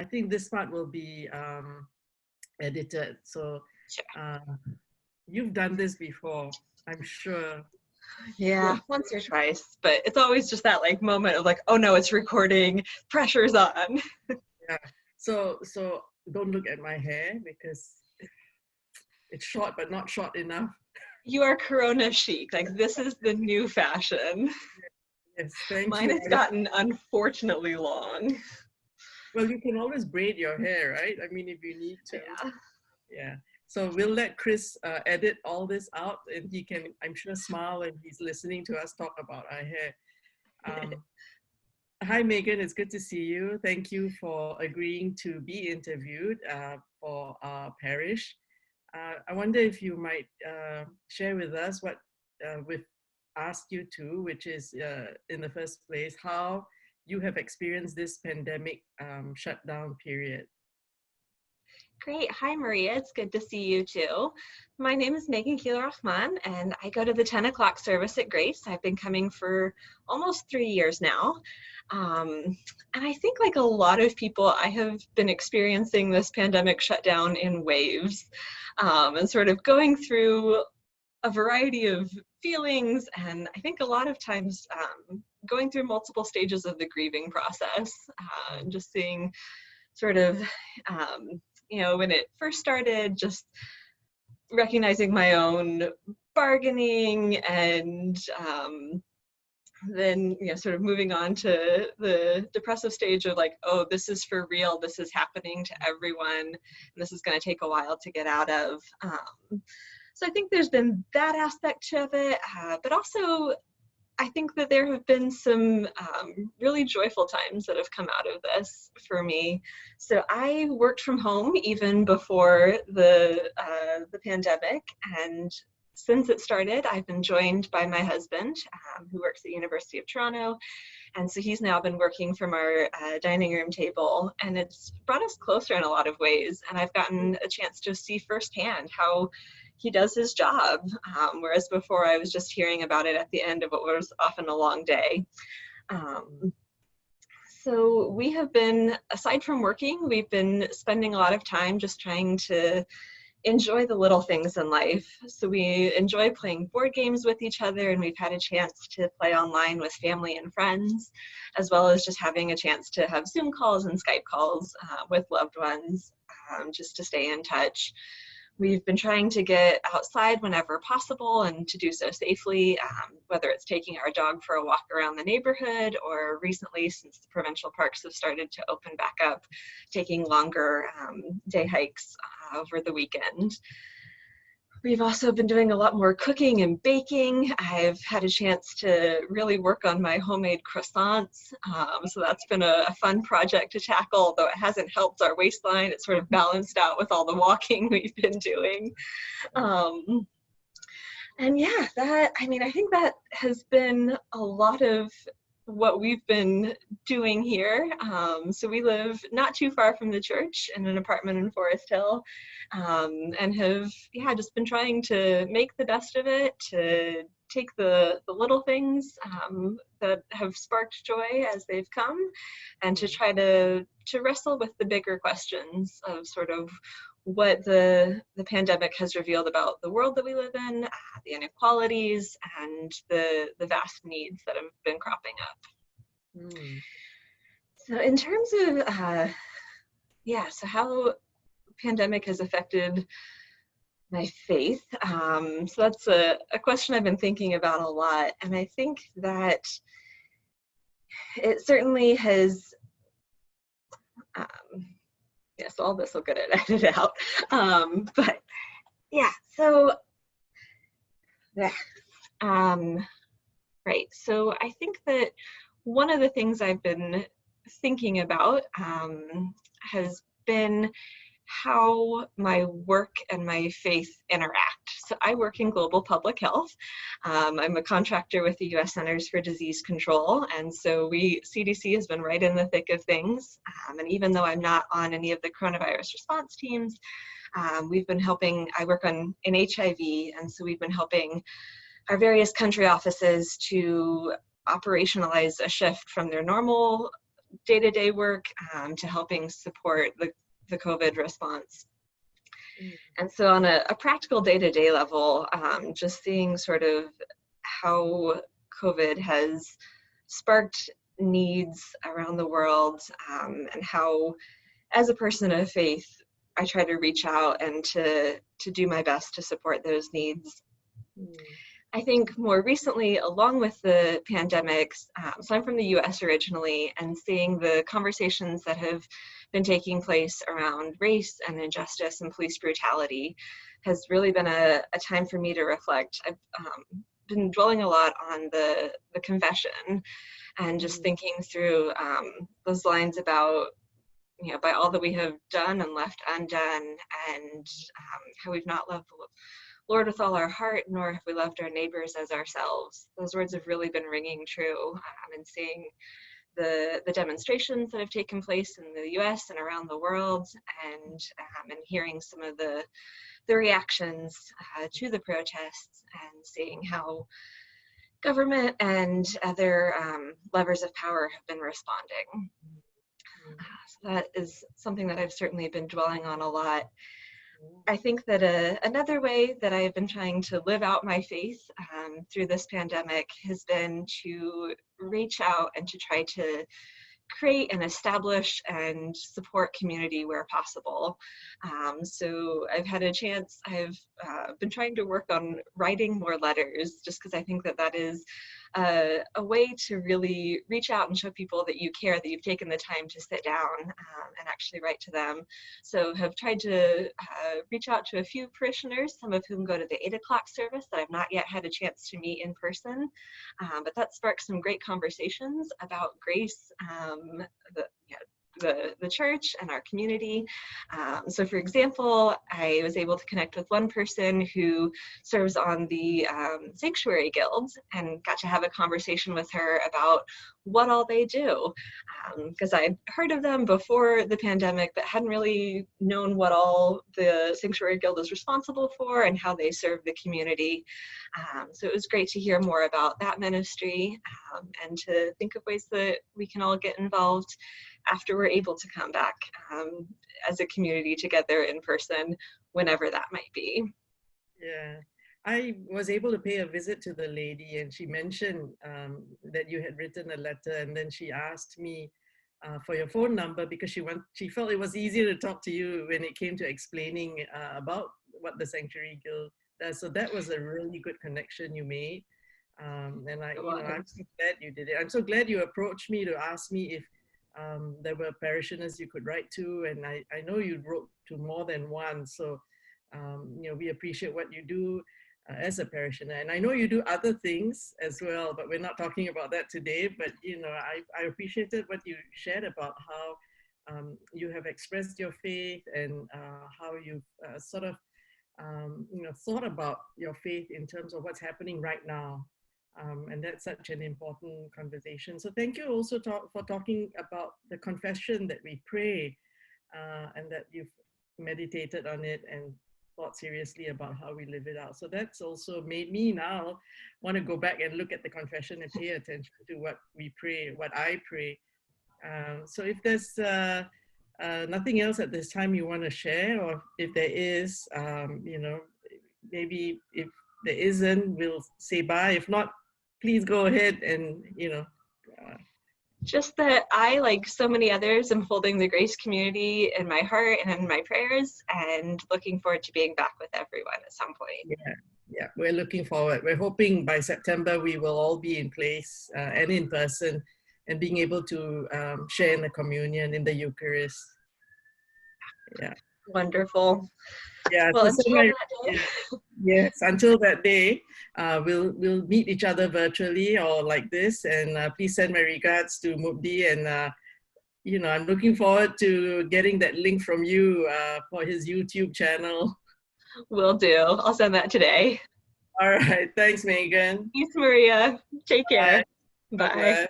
I think this part will be edited. So Sure. you've done this before, I'm sure. Yeah, once or twice, but it's always just that like moment of like, oh no, it's recording, pressure's on. Yeah. So don't look at my hair because it's short, but not short enough. You are Corona chic. Like this is the new fashion. Yes, thank Mine you. has gotten unfortunately long. Well, you can always braid your hair, right? I mean, if you need to. Yeah. Yeah. So we'll let Chris edit all this out, and he can, I'm sure, smile when he's listening to us talk about our hair. Hi, Megan. It's good to see you. Thank you for agreeing to be interviewed for our parish. I wonder if you might share with us what we've asked you to, which is in the first place, how you have experienced this pandemic shutdown period. Great. Hi, Maria. It's good to see you too. My name is Megan Keillor-Rahman, and I go to the 10 o'clock service at Grace. I've been coming for almost 3 years now. And I think like a lot of people, I have been experiencing this pandemic shutdown in waves and sort of going through a variety of feelings. And I think a lot of times going through multiple stages of the grieving process, and just seeing sort of, you know, when it first started, just recognizing my own bargaining and then, you know, sort of moving on to the depressive stage of like, oh, this is for real, this is happening to everyone, and this is going to take a while to get out of. So I think there's been that aspect of it, but also I think that there have been some really joyful times that have come out of this for me. So I worked from home even before the pandemic, and since it started, I've been joined by my husband, who works at the University of Toronto, and so he's now been working from our dining room table, and it's brought us closer in a lot of ways. And I've gotten a chance to see firsthand how he does his job, whereas before I was just hearing about it at the end of what was often a long day. So we have been, aside from working, we've been spending a lot of time just trying to enjoy the little things in life. So we enjoy playing board games with each other, and we've had a chance to play online with family and friends, as well as just having a chance to have Zoom calls and Skype calls with loved ones, just to stay in touch. We've been trying to get outside whenever possible and to do so safely, whether it's taking our dog for a walk around the neighborhood, or recently, since the provincial parks have started to open back up, taking longer day hikes over the weekend. We've also been doing a lot more cooking and baking. I've had a chance to really work on my homemade croissants. So that's been a fun project to tackle, although it hasn't helped our waistline. It's sort of balanced out with all the walking we've been doing. And yeah, I think that has been a lot of what we've been doing here. So we live not too far from the church in an apartment in Forest Hill, and have just been trying to make the best of it, to take the little things that have sparked joy as they've come, and to try to wrestle with the bigger questions of sort of what the pandemic has revealed about the world that we live in, the inequalities, and the vast needs that have been cropping up. So in terms of, so how the pandemic has affected my faith, so that's a question I've been thinking about a lot, and I think that it certainly has, so all this will get it edited out. But yeah, so right. So I think that one of the things I've been thinking about has been how my work and my faith interact. So I work in global public health. I'm a contractor with the U.S. Centers for Disease Control, and so CDC has been right in the thick of things. And even though I'm not on any of the coronavirus response teams, we've been helping. I work in HIV, and so we've been helping our various country offices to operationalize a shift from their normal day-to-day work to helping support the COVID response. And so on a practical day-to-day level, just seeing sort of how COVID has sparked needs around the world, and how, as a person of faith, I try to reach out and to do my best to support those needs. I think more recently, along with the pandemics, so I'm from the US originally, and seeing the conversations that have been taking place around race and injustice and police brutality has really been a time for me to reflect. I've been dwelling a lot on the confession and just thinking through those lines about, you know, by all that we have done and left undone, and how we've not loved the Lord with all our heart, nor have we loved our neighbors as ourselves. Those words have really been ringing true, and seeing the demonstrations that have taken place in the US and around the world, and hearing some of the reactions to the protests, and seeing how government and other levers of power have been responding. So that is something that I've certainly been dwelling on a lot. I think that another way that I have been trying to live out my faith through this pandemic has been to reach out and to try to create and establish and support community where possible. So I've had a chance, I've been trying to work on writing more letters, just because I think that that is a way to really reach out and show people that you care, that you've taken the time to sit down and actually write to them. So have tried to reach out to a few parishioners, some of whom go to the 8 o'clock service that I've not yet had a chance to meet in person. But that sparked some great conversations about grace, the church and our community. So for example, I was able to connect with one person who serves on the Sanctuary Guild, and got to have a conversation with her about what all they do. Because I'd heard of them before the pandemic, but hadn't really known what all the Sanctuary Guild is responsible for and how they serve the community. So it was great to hear more about that ministry, and to think of ways that we can all get involved after we're able to come back as a community together in person, whenever that might be. Yeah, I was able to pay a visit to the lady, and she mentioned that you had written a letter, and then she asked me for your phone number because she felt it was easier to talk to you when it came to explaining about what the Sanctuary Guild does. So that was a really good connection you made. And I'm so glad you did it. I'm so glad you approached me to ask me if there were parishioners you could write to, and I know you wrote to more than one. So we appreciate what you do as a parishioner, and I know you do other things as well, but we're not talking about that today. But I appreciated what you shared about how you have expressed your faith, and how you've sort of thought about your faith in terms of what's happening right now. And that's such an important conversation. So thank you also for talking about the confession that we pray, and that you've meditated on it and thought seriously about how we live it out. So that's also made me now want to go back and look at the confession and pay attention to what we pray, what I pray. So if there's nothing else at this time you want to share, or if there is, maybe if there isn't, we'll say bye. If not, please go ahead and, Just that I, like so many others, am holding the Grace community in my heart and in my prayers, and looking forward to being back with everyone at some point. Yeah, we're looking forward. We're hoping by September we will all be in place and in person, and being able to share in the communion, in the Eucharist. Yeah. Wonderful. Yeah. Well, So yes, until that day, we'll meet each other virtually or like this. And please send my regards to Mubdi. And I'm looking forward to getting that link from you for his YouTube channel. Will do. I'll send that today. All right. Thanks, Megan. Thanks, Maria. Take care. Bye. Bye.